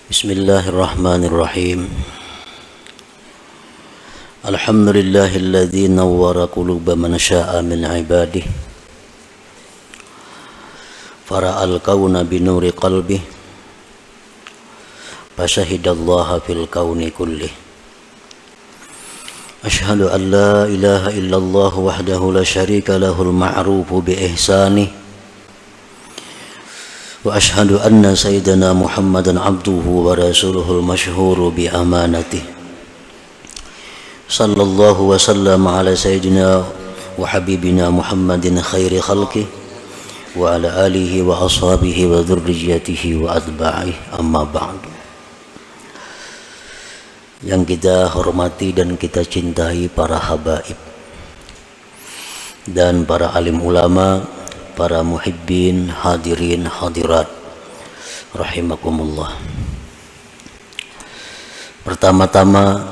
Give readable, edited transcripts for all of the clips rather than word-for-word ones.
Bismillahirrahmanirrahim. Alhamdulillahilladzi nawwara quluba man syaa min ibadihi fara'al kauna binuri qalbi fasyahidallaha fil kauni kullih. Ashhadu an la ilaha illallah wahdahu la syarika lahul ma'rufu bi ihsanih wa ashhadu anna sayyidana Muhammadan abduhu wa rasuluhul masyhuru bi amanatih. Sallallahu wa sallam ala sayyidina wa habibina Muhammadin khairi khalqih wa ala alihi wa ashabihi wa dzurriyyatihi wa atba'ihi, amma ba'du. Yang kita hormati dan kita cintai para habaib dan para alim ulama, para muhibbin, hadirin, hadirat, rahimakumullah. Pertama-tama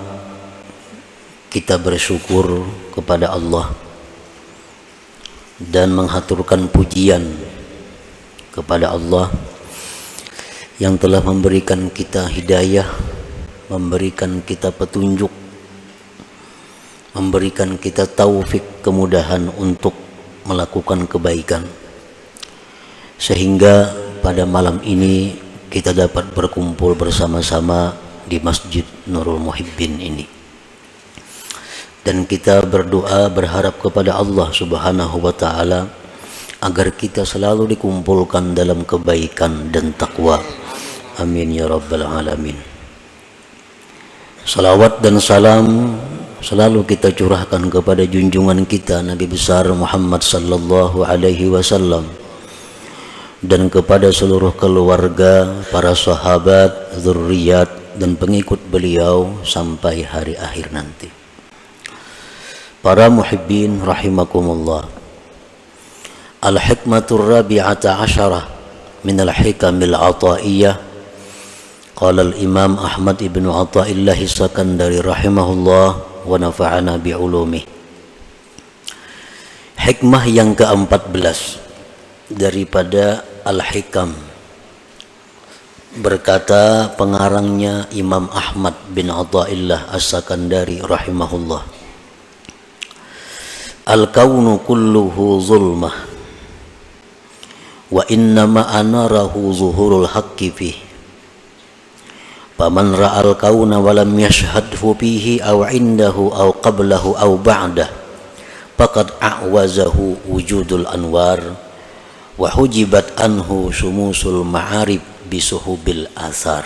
kita bersyukur kepada Allah dan menghaturkan pujian kepada Allah yang telah memberikan kita hidayah, memberikan kita petunjuk, memberikan kita taufik, kemudahan untuk melakukan kebaikan, sehingga pada malam ini kita dapat berkumpul bersama-sama di Masjid Nurul Muhibbin ini. Dan kita berdoa berharap kepada Allah Subhanahu wa ta'ala agar kita selalu dikumpulkan dalam kebaikan dan takwa. Amin ya rabbal alamin. Salawat dan salam selalu kita curahkan kepada junjungan kita Nabi besar Muhammad sallallahu alaihi wasallam dan kepada seluruh keluarga, para sahabat, zurriyat dan pengikut beliau sampai hari akhir nanti. Para muhibbin rahimakumullah. Al-hikmatur rabi'ata asyarah min al-hikamil ataiyah. Qala al-imam Ahmad ibn Athaillah Sakandari rahimahullah wa nafa'ana bi'ulumih. Hikmah yang ke-14 daripada Al-Hikam, berkata pengarangnya Imam Ahmad bin Athaillah As-Sakandari rahimahullah, al-kaunu kulluhu zulmah wa innama anarahu zuhurul haqqi fihi. Faman ra'al kauna walam yashhadhu fihi aw indahu aw qablahu aw ba'dah faqad a'wazahu wujudul anwar wa hujibat anhu sumusul ma'arib bisuhubil asar.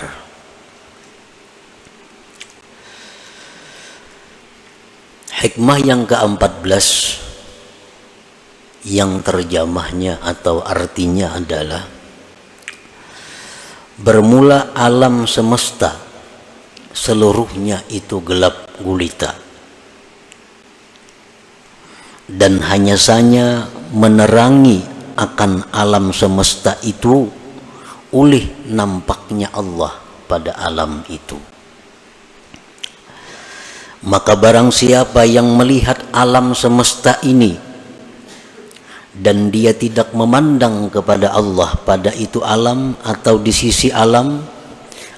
Hikmah yang ke-14 yang terjemahnya atau artinya adalah bermula alam semesta seluruhnya itu gelap gulita dan hanya saja menerangi akan alam semesta itu oleh nampaknya Allah pada alam itu. Maka barang siapa yang melihat alam semesta ini dan dia tidak memandang kepada Allah pada itu alam atau di sisi alam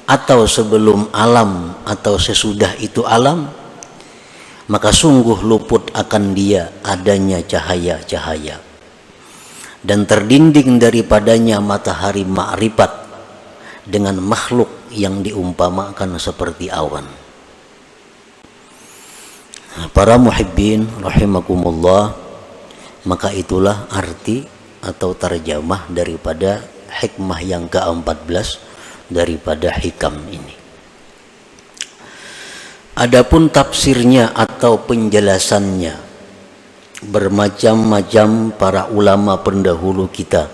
atau sebelum alam atau sesudah itu alam, maka sungguh luput akan dia adanya cahaya-cahaya dan terdinding daripadanya matahari ma'rifat dengan makhluk yang diumpamakan seperti awan. Para muhibbin rahimakumullah, maka itulah arti atau terjemah daripada hikmah yang ke-14 daripada hikam ini. Adapun tafsirnya atau penjelasannya, bermacam-macam para ulama pendahulu kita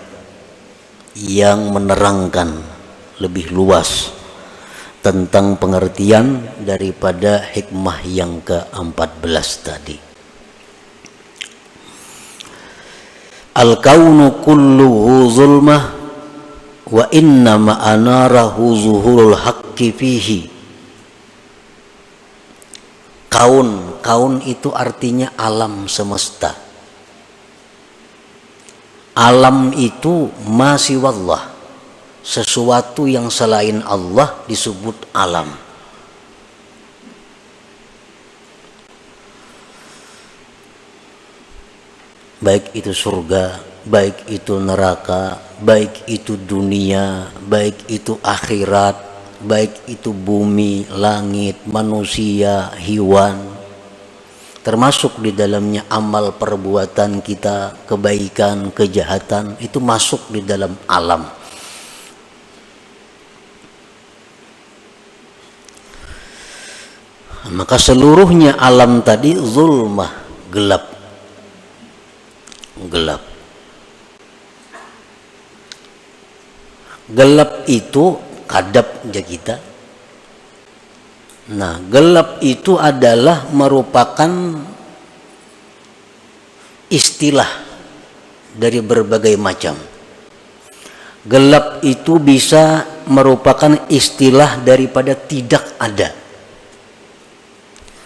yang menerangkan lebih luas tentang pengertian daripada hikmah yang ke-14 tadi. Al-kaunu kulluhu zulmah wa inna ma'anarahu zuhurul haqqi fihi. Kaun itu artinya alam semesta. Alam itu ma siwallah, sesuatu yang selain Allah disebut alam. Baik itu surga, baik itu neraka, baik itu dunia, baik itu akhirat, baik itu bumi, langit, manusia, hewan, termasuk di dalamnya amal perbuatan kita, kebaikan, kejahatan, itu masuk di dalam alam. Maka seluruhnya alam tadi zulmah, gelap. Gelap itu kadap aja kita. Nah, gelap itu adalah merupakan istilah dari berbagai macam. Gelap itu bisa merupakan istilah daripada tidak ada.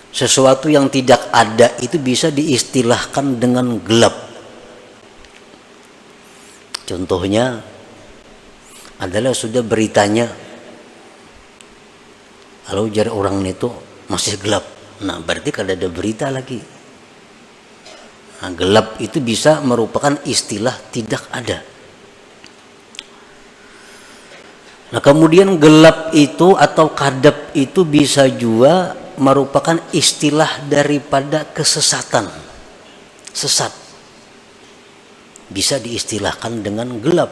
Sesuatu yang tidak ada itu bisa diistilahkan dengan gelap. Contohnya adalah sudah beritanya, kalau jar orang itu masih gelap, nah berarti kalau ada berita lagi. Nah, gelap itu bisa merupakan istilah tidak ada. Nah, kemudian gelap itu atau kadap itu bisa juga merupakan istilah daripada kesesatan, sesat. Bisa diistilahkan dengan gelap.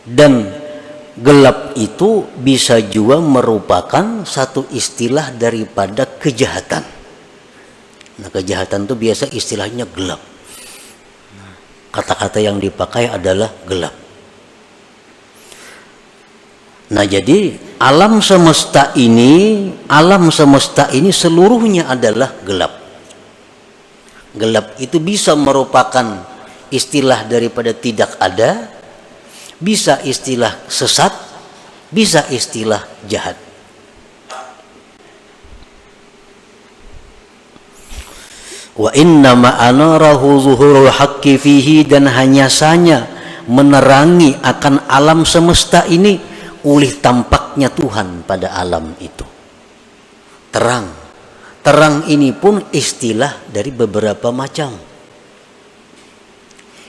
Dan gelap itu bisa juga merupakan satu istilah daripada kejahatan. Nah, kejahatan itu biasa istilahnya gelap. Kata-kata yang dipakai adalah gelap. Nah, jadi alam semesta ini seluruhnya adalah gelap. Gelap itu bisa merupakan istilah daripada tidak ada, bisa istilah sesat, bisa istilah jahat. Wa innama anarahu zuhurul haqqi fihi, dan hanya saja menerangi akan alam semesta ini oleh tampaknya Tuhan pada alam itu. Terang ini pun istilah dari beberapa macam.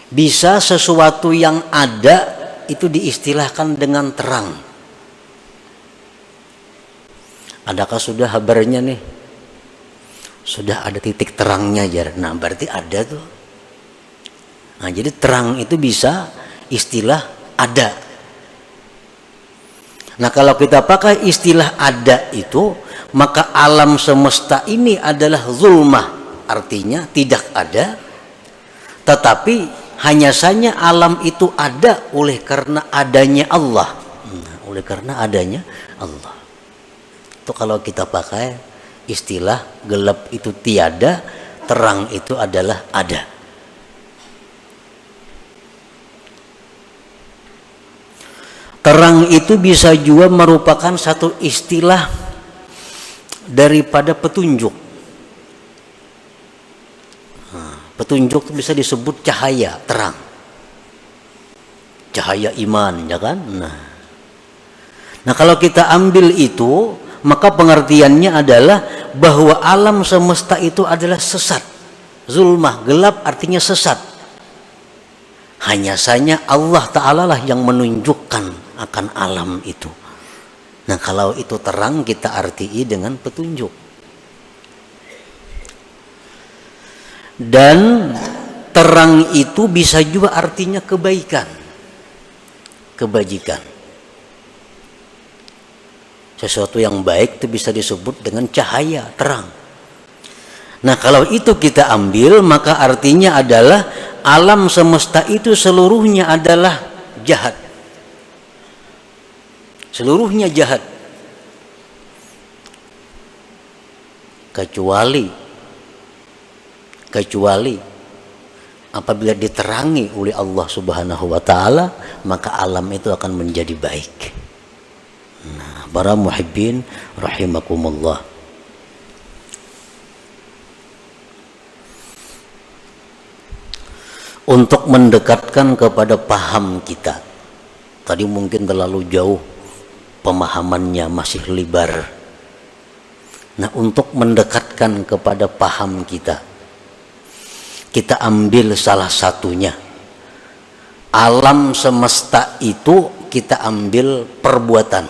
Bisa sesuatu yang ada itu diistilahkan dengan terang. Adakah sudah kabarnya nih? Sudah ada titik terangnya jar. Nah, berarti ada tuh. Nah, jadi terang itu bisa istilah ada. Nah, kalau kita pakai istilah ada itu, maka alam semesta ini adalah zulmah, artinya tidak ada, tetapi hanya saja alam itu ada oleh karena adanya Allah. Oleh karena adanya Allah. Itu kalau kita pakai istilah gelap itu tiada, terang itu adalah ada. Terang itu bisa juga merupakan satu istilah daripada petunjuk. Petunjuk itu bisa disebut cahaya, terang. Cahaya iman, ya kan? Nah, kalau kita ambil itu, maka pengertiannya adalah bahwa alam semesta itu adalah sesat. Zulmah, gelap artinya sesat. Hanya saja Allah Ta'ala lah yang menunjukkan akan alam itu. Nah, kalau itu terang kita artii dengan petunjuk. Dan terang itu bisa juga artinya kebaikan, kebajikan. Sesuatu yang baik itu bisa disebut dengan cahaya, terang. Nah, kalau itu kita ambil, maka artinya adalah alam semesta itu seluruhnya adalah jahat. Seluruhnya jahat. Kecuali apabila diterangi oleh Allah Subhanahu wa taala, maka alam itu akan menjadi baik. Nah, para muhibbin rahimakumullah. untuk mendekatkan kepada paham kita. Tadi mungkin terlalu jauh pemahamannya, masih lebar. Nah, untuk mendekatkan kepada paham kita, kita ambil salah satunya. Alam semesta itu kita ambil perbuatan.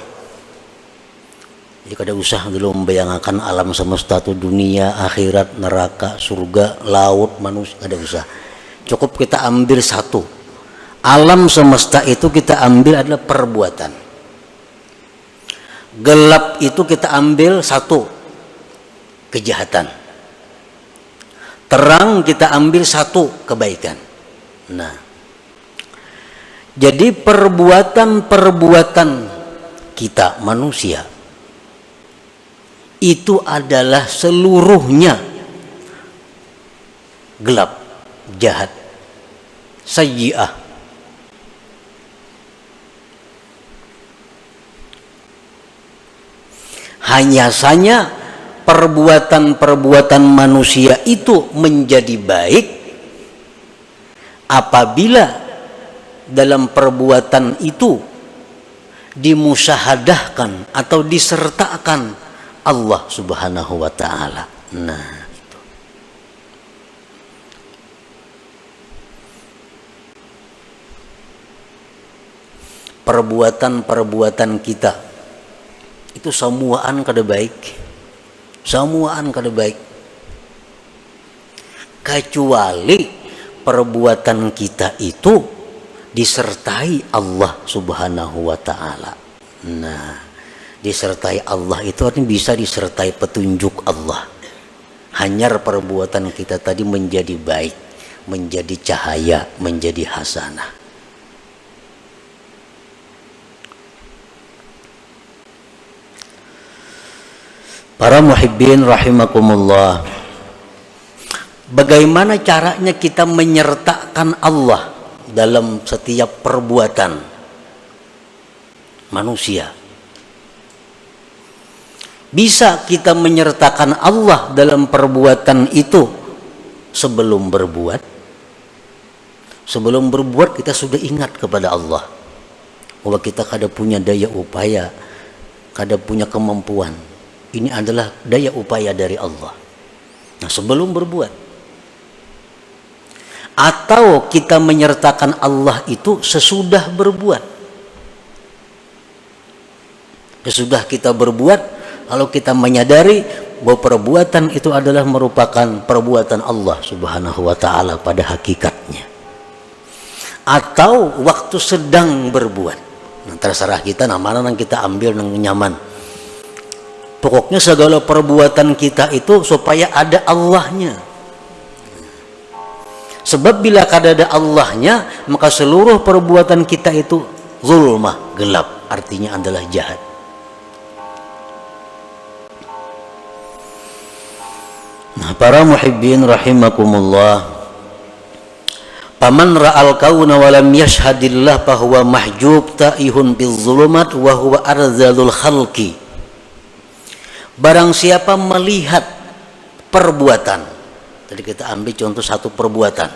Jadi kada usah dulu membayangkan alam semesta itu dunia, akhirat, neraka, surga, laut, manusia, kada usah. Cukup kita ambil satu. Alam semesta itu kita ambil adalah perbuatan. Gelap itu kita ambil satu, kejahatan. Terang kita ambil satu, kebaikan. Nah, jadi perbuatan-perbuatan kita manusia itu adalah seluruhnya gelap, jahat, sayyi'ah. Hanya saja perbuatan-perbuatan manusia itu menjadi baik apabila dalam perbuatan itu dimusyahadahkan atau disertakan Allah Subhanahu wa ta'ala. Nah, itu. Perbuatan-perbuatan kita itu semuaan kada baik. Semuaan kada baik. Kecuali perbuatan kita itu disertai Allah Subhanahu wa ta'ala. Nah, disertai Allah itu artinya bisa disertai petunjuk Allah. Hanyar perbuatan kita tadi menjadi baik, menjadi cahaya, menjadi hasanah. Para muhibbin rahimakumullah, bagaimana caranya kita menyertakan Allah dalam setiap perbuatan manusia? Bisa kita menyertakan Allah dalam perbuatan itu sebelum berbuat. Sebelum berbuat kita sudah ingat kepada Allah bahwa kita kada punya daya upaya, kada punya kemampuan. Ini adalah daya upaya dari Allah. Nah, sebelum berbuat. Atau kita menyertakan Allah itu sesudah berbuat. Sesudah kita berbuat, lalu kita menyadari bahwa perbuatan itu adalah merupakan perbuatan Allah Subhanahu wa ta'ala pada hakikatnya. Atau waktu sedang berbuat. Nah, terserah kita, nah mana yang kita ambil yang nyaman. Pokoknya segala perbuatan kita itu supaya ada Allahnya. Sebab bila kada ada Allahnya, maka seluruh perbuatan kita itu zulmah, gelap, artinya adalah jahat. Nah, para muhibbin rahimakumullah, paman ra'al kauna wa lam yashhadillah fahuwa mahjub ta'ihun bil zulumat wa huwa arzalul khalqi. Barang siapa melihat perbuatan, tadi kita ambil contoh satu perbuatan.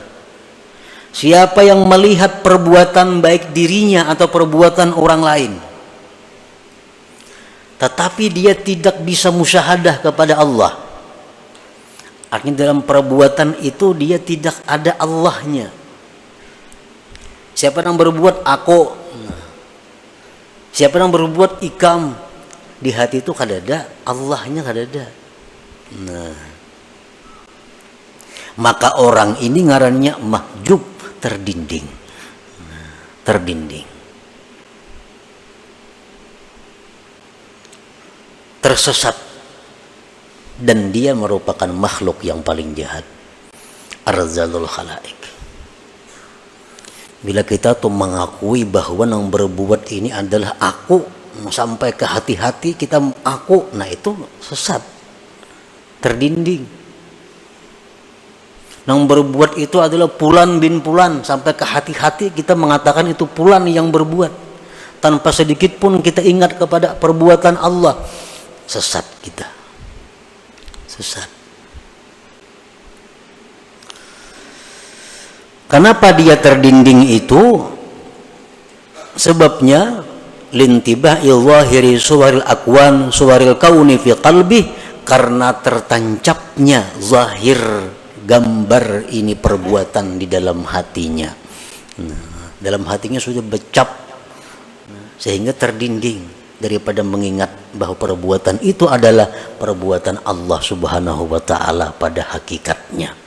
Siapa yang melihat perbuatan baik dirinya atau perbuatan orang lain, tetapi dia tidak bisa musyahadah kepada Allah, artinya dalam perbuatan itu dia tidak ada Allahnya. Siapa yang berbuat aku, siapa yang berbuat ikam, di hati itu kada ada Allahnya, kada ada. Nah, maka orang ini ngarannya mahjub, terdinding. Nah, terdinding, tersesat, dan dia merupakan makhluk yang paling jahat, arzalul khalaik. Bila kita tuh mengakui bahwa yang berbuat ini adalah aku, sampai ke hati-hati kita aku, nah itu sesat, terdinding. Yang berbuat itu adalah Fulan bin Fulan, sampai ke hati-hati kita mengatakan itu Fulan yang berbuat, tanpa sedikit pun kita ingat kepada perbuatan Allah. Sesat kita, sesat. Kenapa dia terdinding itu? Sebabnya lintibahil zahiri suwaril akwan suwaril kauni fi qalbi, karena tertancapnya zahir gambar ini perbuatan di dalam hatinya. Nah, dalam hatinya sudah becap sehingga terdinding daripada mengingat bahwa perbuatan itu adalah perbuatan Allah Subhanahu wa taala pada hakikatnya.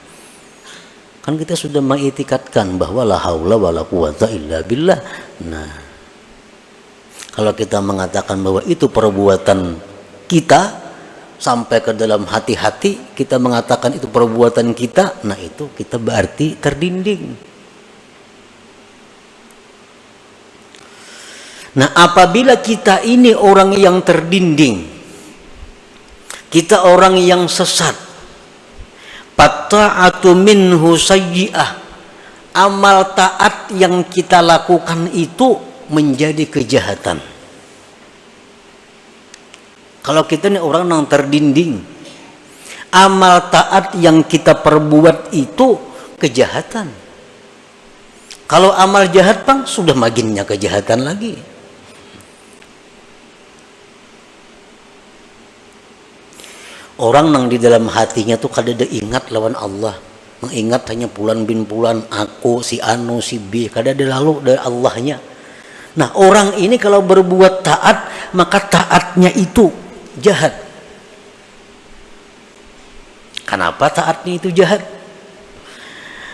Kan kita sudah mengitikadkan bahwa la haula wala quwata illa billah. Nah, kalau kita mengatakan bahwa itu perbuatan kita sampai ke dalam hati-hati, kita mengatakan itu perbuatan kita, nah itu kita berarti terdinding. Nah, apabila kita ini orang yang terdinding, kita orang yang sesat, fatta'atu minhu sayyi'ah, amal taat yang kita lakukan itu menjadi kejahatan. Kalau kita ini orang yang terdinding, amal taat yang kita perbuat itu kejahatan. Kalau amal jahat bang, sudah maginnya kejahatan lagi. Orang yang di dalam hatinya tuh kadada ingat lawan Allah, mengingat hanya Fulan bin Fulan, aku, si Anu, si B, kadada lalu dari Allahnya. Nah, orang ini kalau berbuat taat, maka taatnya itu jahat. Kenapa taatnya itu jahat?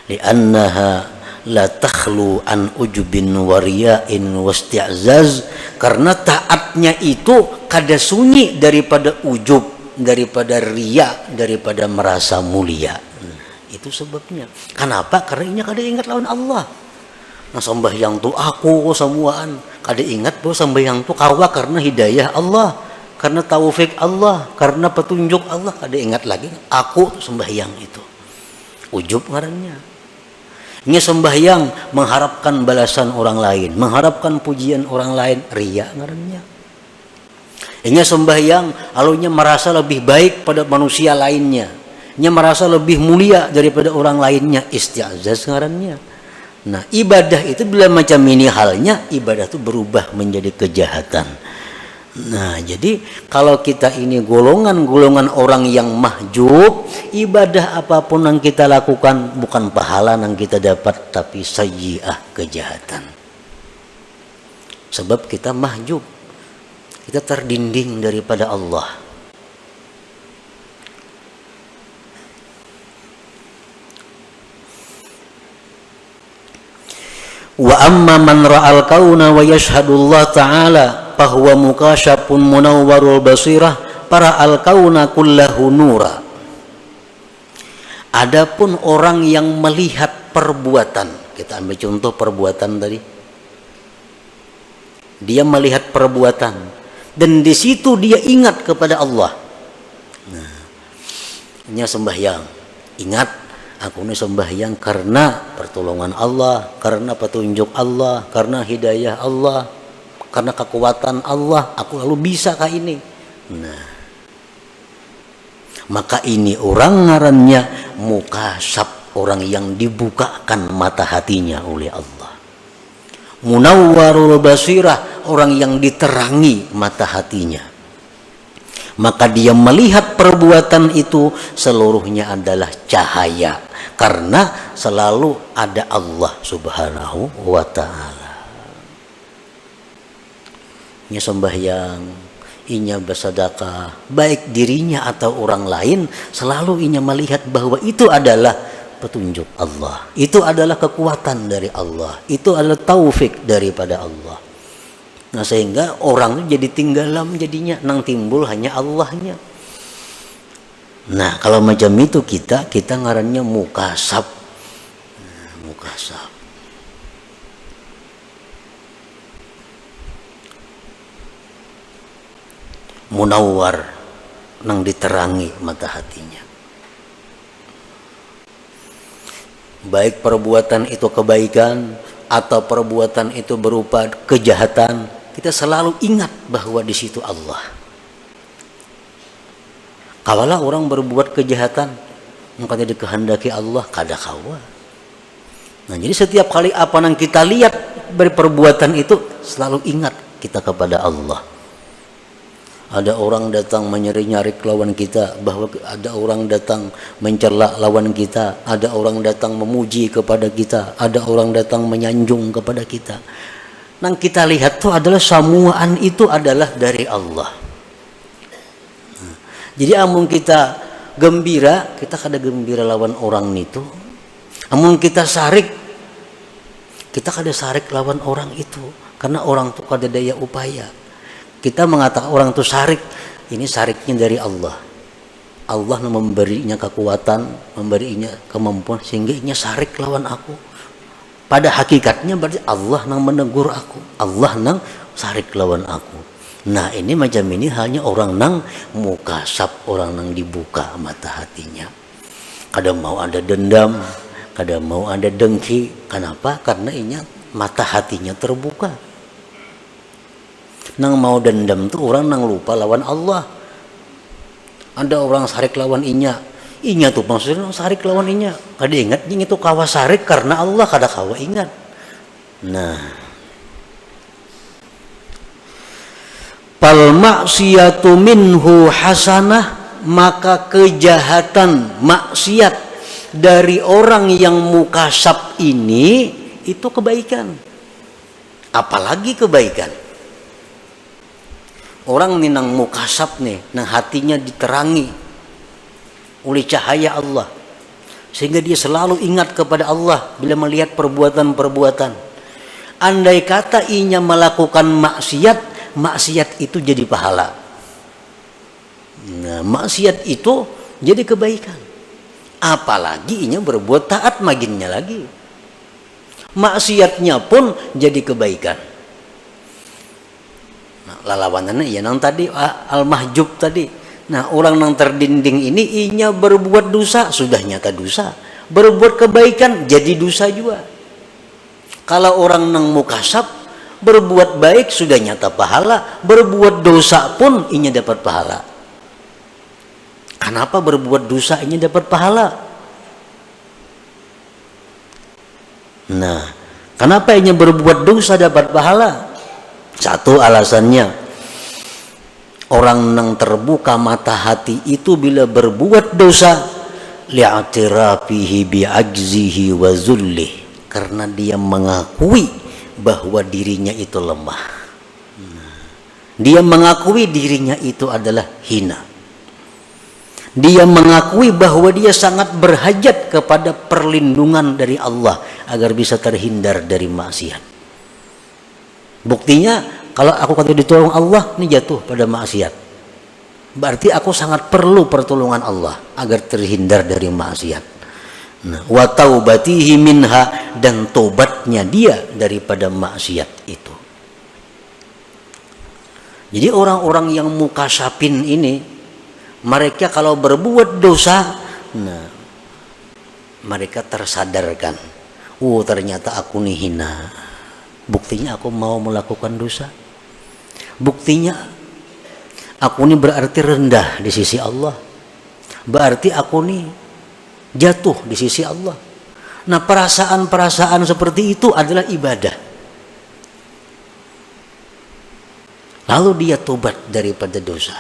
Li'annaha la takhlu an ujubin wariya'in wasti'zaz, karena taatnya itu kada sunyi daripada ujub, daripada riya, daripada merasa mulia. Itu sebabnya. Kenapa? Karena ini kada ingat lawan Allah. Nah, sembahyang tu aku semuaan, kada ingat bahwa sembahyang tu kawa karena hidayah Allah, karena taufik Allah, karena petunjuk Allah. Kada ingat lagi aku sembahyang itu. Ujub ngarannya. Ini sembahyang mengharapkan balasan orang lain, mengharapkan pujian orang lain, riya ngarannya. Ini sembahyang alunya merasa lebih baik pada manusia lainnya, nya merasa lebih mulia daripada orang lainnya, isti'zaz ngarannya. Nah, ibadah itu bila macam ini halnya, ibadah itu berubah menjadi kejahatan. Nah, jadi kalau kita ini golongan-golongan orang yang mahjub, ibadah apapun yang kita lakukan bukan pahala yang kita dapat, tapi sayyi'ah, kejahatan. Sebab kita mahjub, kita terdinding daripada Allah. Wa amma man ra'al kauna wa yashhadu Allah ta'ala fahuwa mukasyafun munawwarul basirah para al kauna kullahu nura. Adapun orang yang melihat perbuatan, kita ambil contoh perbuatan tadi. Dia melihat perbuatan dan di situ dia ingat kepada Allah. Nah, nya sembahyang, ingat aku ini sembahyang karena pertolongan Allah, karena petunjuk Allah, karena hidayah Allah, karena kekuatan Allah, aku lalu bisa kah ini. Nah, maka ini orang ngarannya mukasyaf, orang yang dibukakan mata hatinya oleh Allah. Munawwarul basirah, orang yang diterangi mata hatinya. Maka dia melihat perbuatan itu seluruhnya adalah cahaya, karena selalu ada Allah Subhanahu wa ta'ala. Inya sembahyang, inya bersedekah, baik dirinya atau orang lain, selalu inya melihat bahwa itu adalah petunjuk Allah, itu adalah kekuatan dari Allah, itu adalah taufik daripada Allah. Nah, sehingga orang jadi tinggalam jadinya, nang timbul hanya Allahnya. Nah, kalau macam itu kita ngarannya mukasyaf. Nah, mukasyaf. Munawwar, nang diterangi mata hatinya. Baik perbuatan itu kebaikan atau perbuatan itu berupa kejahatan, kita selalu ingat bahwa di situ Allah. Kawalah orang berbuat kejahatan, maka dikehendaki Allah kada kawa. Nah, jadi setiap kali apa yang kita lihat berperbuatan itu, selalu ingat kita kepada Allah. Ada orang datang menyari-nyari lawan kita, bahwa ada orang datang mencela lawan kita, ada orang datang memuji kepada kita, ada orang datang menyanjung kepada kita. Nang kita lihat itu adalah samuaan itu adalah dari Allah. Nah, jadi amun kita gembira, kita kada gembira lawan orang itu. Amun kita sarik, kita kada sarik lawan orang itu, karena orang itu kada daya upaya. Kita mengatakan orang itu sarik, ini sariknya dari Allah. Allah memberinya kekuatan, memberinya kemampuan sehingga ia sarik lawan aku. Pada hakikatnya berarti Allah yang menegur aku, Allah yang sarik lawan aku. Nah, ini macam ini hanya orang yang mukasab, orang yang dibuka mata hatinya. Kadang mau ada dendam, kadang mau ada dengki. Kenapa? Karena ini mata hatinya terbuka. Nang mau dendam tuh orang nang lupa lawan Allah. Ada orang sarik lawan inya tuh maksudnya sarik lawan inya. Kada ingat ini tuh kawa sarik karena Allah, kada kawa ingat. Nah, pal maksiatu minhu hasanah, maka kejahatan maksiat dari orang yang mukasab ini itu kebaikan. Apalagi kebaikan. Orang nih nang mukasab nih, nang hatinya diterangi oleh cahaya Allah, sehingga dia selalu ingat kepada Allah bila melihat perbuatan-perbuatan. Andai kata inya melakukan maksiat itu jadi pahala. Nah, maksiat itu jadi kebaikan. Apalagi inya berbuat taat maginnya lagi. Maksiatnya pun jadi kebaikan. Lalawanannya ya nang tadi al-mahjub tadi. Nah, orang nang terdinding ini inya berbuat dosa sudah nyata dosa, berbuat kebaikan jadi dosa juga. Kalau orang nang mukasab berbuat baik sudah nyata pahala, berbuat dosa pun inya dapat pahala. Kenapa berbuat dosa inya dapat pahala? Nah, kenapa inya berbuat dosa dapat pahala? Satu alasannya, orang yang terbuka mata hati itu bila berbuat dosa li'atirafihi bi'ajzihi wa zullih, karena dia mengakui bahwa dirinya itu lemah. Dia mengakui dirinya itu adalah hina. Dia mengakui bahwa dia sangat berhajat kepada perlindungan dari Allah agar bisa terhindar dari maksiat. Buktinya kalau aku kata ditolong Allah, ini jatuh pada maksiat. Berarti aku sangat perlu pertolongan Allah agar terhindar dari maksiat. Nah, wa taubatihi minha, dan tobatnya dia daripada maksiat itu. Jadi orang-orang yang mukasabin ini, mereka kalau berbuat dosa, nah, mereka tersadarkan, oh ternyata aku nih hina. Buktinya aku mau melakukan dosa. Buktinya aku ini berarti rendah di sisi Allah. Berarti aku ini jatuh di sisi Allah. Nah, perasaan-perasaan seperti itu adalah ibadah. Lalu dia tobat daripada dosa.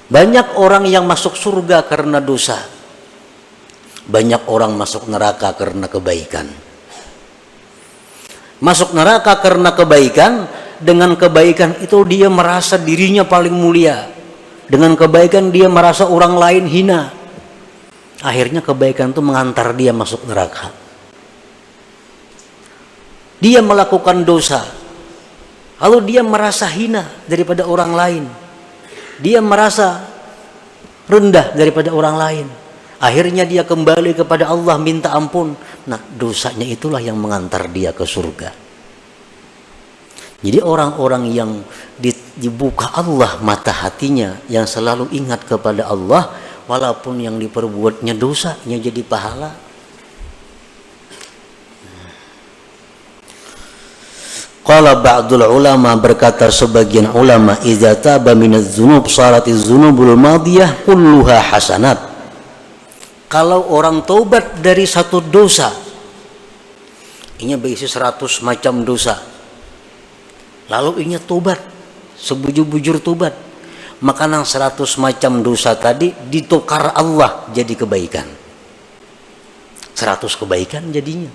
Banyak orang yang masuk surga karena dosa. Banyak orang masuk neraka karena kebaikan. Masuk neraka karena kebaikan, dengan kebaikan itu dia merasa dirinya paling mulia. Dengan kebaikan dia merasa orang lain hina. Akhirnya kebaikan itu mengantar dia masuk neraka. Dia melakukan dosa, lalu dia merasa hina daripada orang lain. Dia merasa rendah daripada orang lain. Akhirnya dia kembali kepada Allah minta ampun. Nah, dosanya itulah yang mengantar dia ke surga. Jadi orang-orang yang dibuka Allah mata hatinya, yang selalu ingat kepada Allah, walaupun yang diperbuatnya dosanya jadi pahala. Qala ba'dul ulama, berkata sebagian ulama, idza taba minadz dzunub saratiz dzunubul madiyah kulluha hasanat. kalau orang taubat dari satu dosa, ini berisi 100 macam dosa, lalu ini taubat, sebujur-bujur taubat, maka nang 100 macam dosa tadi ditukar Allah jadi kebaikan. 100 kebaikan jadinya.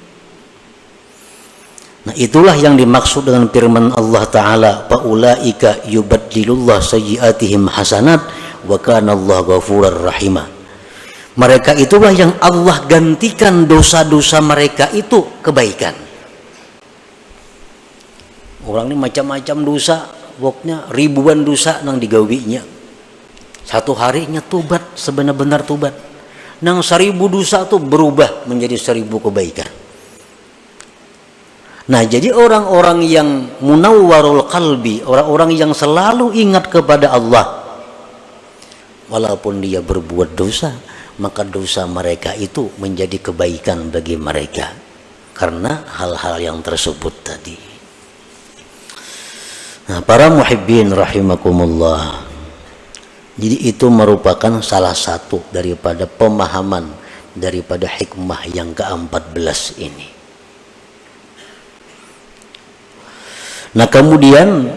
Nah, itulah yang dimaksud dengan firman Allah Ta'ala, faulaika yubaddilullah sayyiatihim hasanat wa kana Allah ghafurur rahimah. Mereka itulah yang Allah gantikan dosa-dosa mereka itu kebaikan. Orang ini macam-macam dosa, pokoknya ribuan dosa nang digawinya. Satu harinya tobat, sebenar-benar tobat. Nang 1000 dosa itu berubah menjadi 1000 kebaikan. Nah, jadi orang-orang yang munawwarul qalbi, orang-orang yang selalu ingat kepada Allah, walaupun dia berbuat dosa, maka dosa mereka itu menjadi kebaikan bagi mereka karena hal-hal yang tersebut tadi. Nah, para muhibbin rahimakumullah, jadi itu merupakan salah satu daripada pemahaman daripada hikmah yang ke-14 ini. Nah, kemudian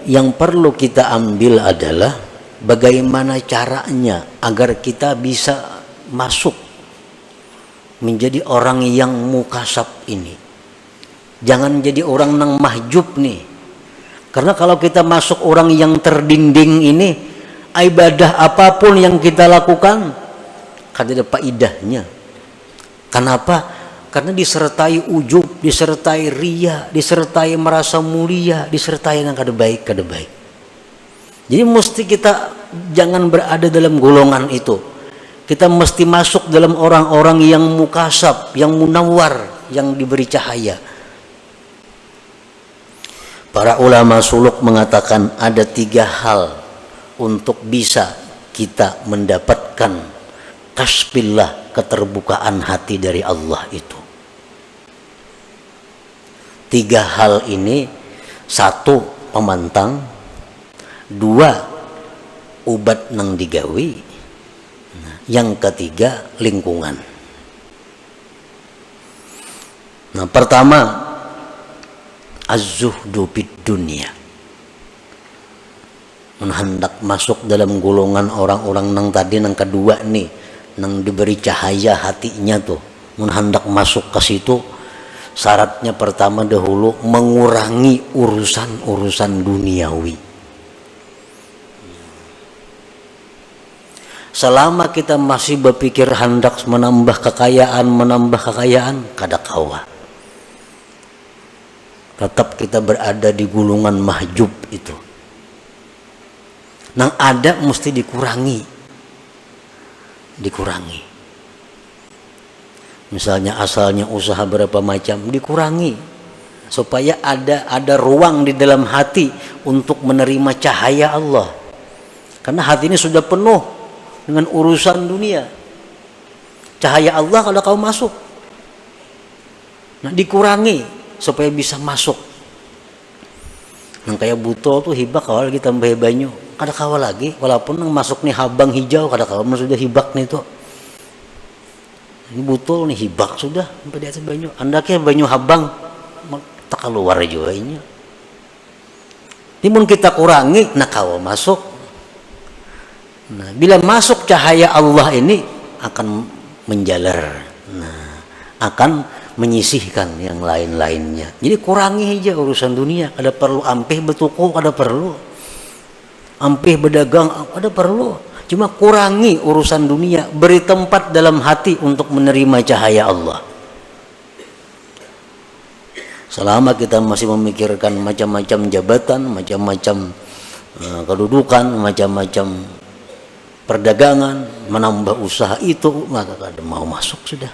yang perlu kita ambil adalah bagaimana caranya agar kita bisa masuk menjadi orang yang mukasab ini. Jangan jadi orang yang mahjub nih. Karena kalau kita masuk orang yang terdinding ini, ibadah apapun yang kita lakukan kada ada faedahnya. Kenapa? Karena disertai ujub, disertai riya, disertai merasa mulia, disertai yang kada baik. Jadi mesti kita jangan berada dalam golongan itu. Kita mesti masuk dalam orang-orang yang mukasab, yang munawwar, yang diberi cahaya. Para ulama suluk mengatakan ada 3 hal untuk bisa kita mendapatkan kasbillah, keterbukaan hati dari Allah itu. 3 hal ini, 1 pemantang, 2 ubat nang digawi, yang ketiga lingkungan. Nah, pertama az-zuhdu bid dunya. Hendak masuk dalam golongan orang-orang nang tadi, nang kedua nih, nang diberi cahaya hatinya tuh, hendak masuk ke situ, syaratnya pertama dahulu mengurangi urusan-urusan duniawi. Selama kita masih berpikir hendak menambah kekayaan, kada kawa. Tetap kita berada di gulungan mahjub itu. Nang ada mesti dikurangi. Misalnya asalnya usaha berapa macam, dikurangi supaya ada ruang di dalam hati untuk menerima cahaya Allah. Karena hati ini sudah penuh dengan urusan dunia. Cahaya Allah kalau kau masuk, nah dikurangi supaya bisa masuk. Nang kayak butol tuh hibak awal kita tambah banyu, kada kawa lagi, walaupun nang masuk nih habang hijau kada kawa, sudah hibak nih tuh. Ini butol nih hibak sudah sampai di atas banyu. Andaknya banyu habang tak keluar juga ini. Timun kita kurangi, nak kawa masuk. Nah, bila masuk cahaya Allah ini akan menjalar, akan menyisihkan yang lain-lainnya. Jadi kurangi aja urusan dunia. Ada perlu ampih bertuku, ada perlu ampih berdagang, ada perlu. Cuma kurangi urusan dunia, beri tempat dalam hati untuk menerima cahaya Allah. Selama kita masih memikirkan macam-macam jabatan, macam-macam kedudukan, macam-macam perdagangan, menambah usaha itu, maka kada mau masuk sudah.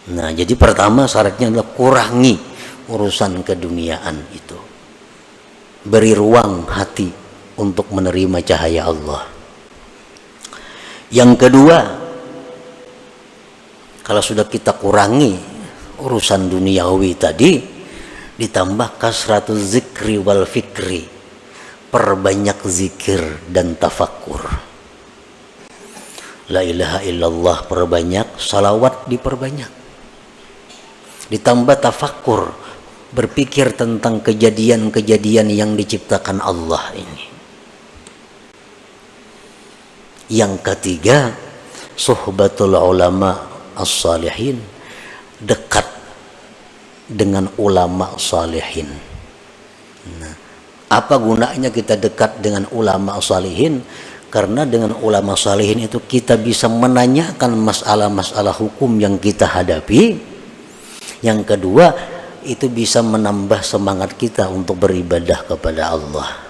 Nah, jadi pertama syaratnya adalah kurangi urusan keduniaan itu. Beri ruang hati untuk menerima cahaya Allah. Yang kedua, kalau sudah kita kurangi urusan duniawi tadi, ditambah kasratuz zikri wal fikri, perbanyak zikir dan tafakkur. La ilaha illallah perbanyak, salawat diperbanyak. Ditambah tafakkur, berpikir tentang kejadian-kejadian yang diciptakan Allah ini. Yang ketiga, suhbatul ulama as-salihin, dekat dengan ulama salihin. Nah, apa gunanya kita dekat dengan ulama salihin? Karena dengan ulama salihin itu kita bisa menanyakan masalah-masalah hukum yang kita hadapi. Yang kedua, itu bisa menambah semangat kita untuk beribadah kepada Allah.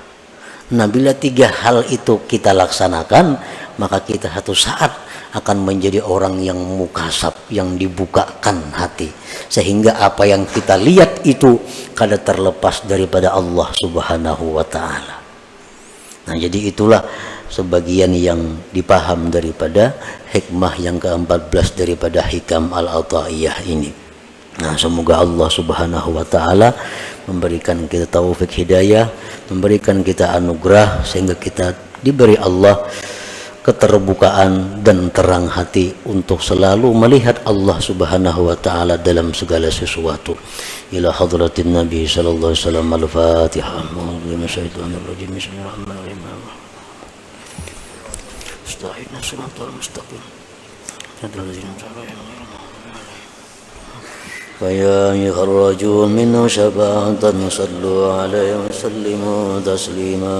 Nah, bila tiga hal itu kita laksanakan, maka kita satu saat akan menjadi orang yang mukasab, yang dibukakan hati, sehingga apa yang kita lihat itu kada terlepas daripada Allah Subhanahu wa ta'ala. Nah, jadi itulah sebagian yang dipaham daripada hikmah yang ke-14 daripada hikam al-ataiyah ini. Nah, semoga Allah Subhanahu wa ta'ala memberikan kita taufik hidayah, memberikan kita anugerah, sehingga kita diberi Allah keterbukaan dan terang hati untuk selalu melihat Allah Subhanahu wa ta'ala dalam segala sesuatu. Ila hadratin Nabi sallallahu alaihi wasallam. Al-Fatihah. Bismillahirrahmanirrahim. Astagfirullah, shiratal mustaqim. فيا أيها الرجل منه شفاعة صلوا عليه وسلموا تسليما.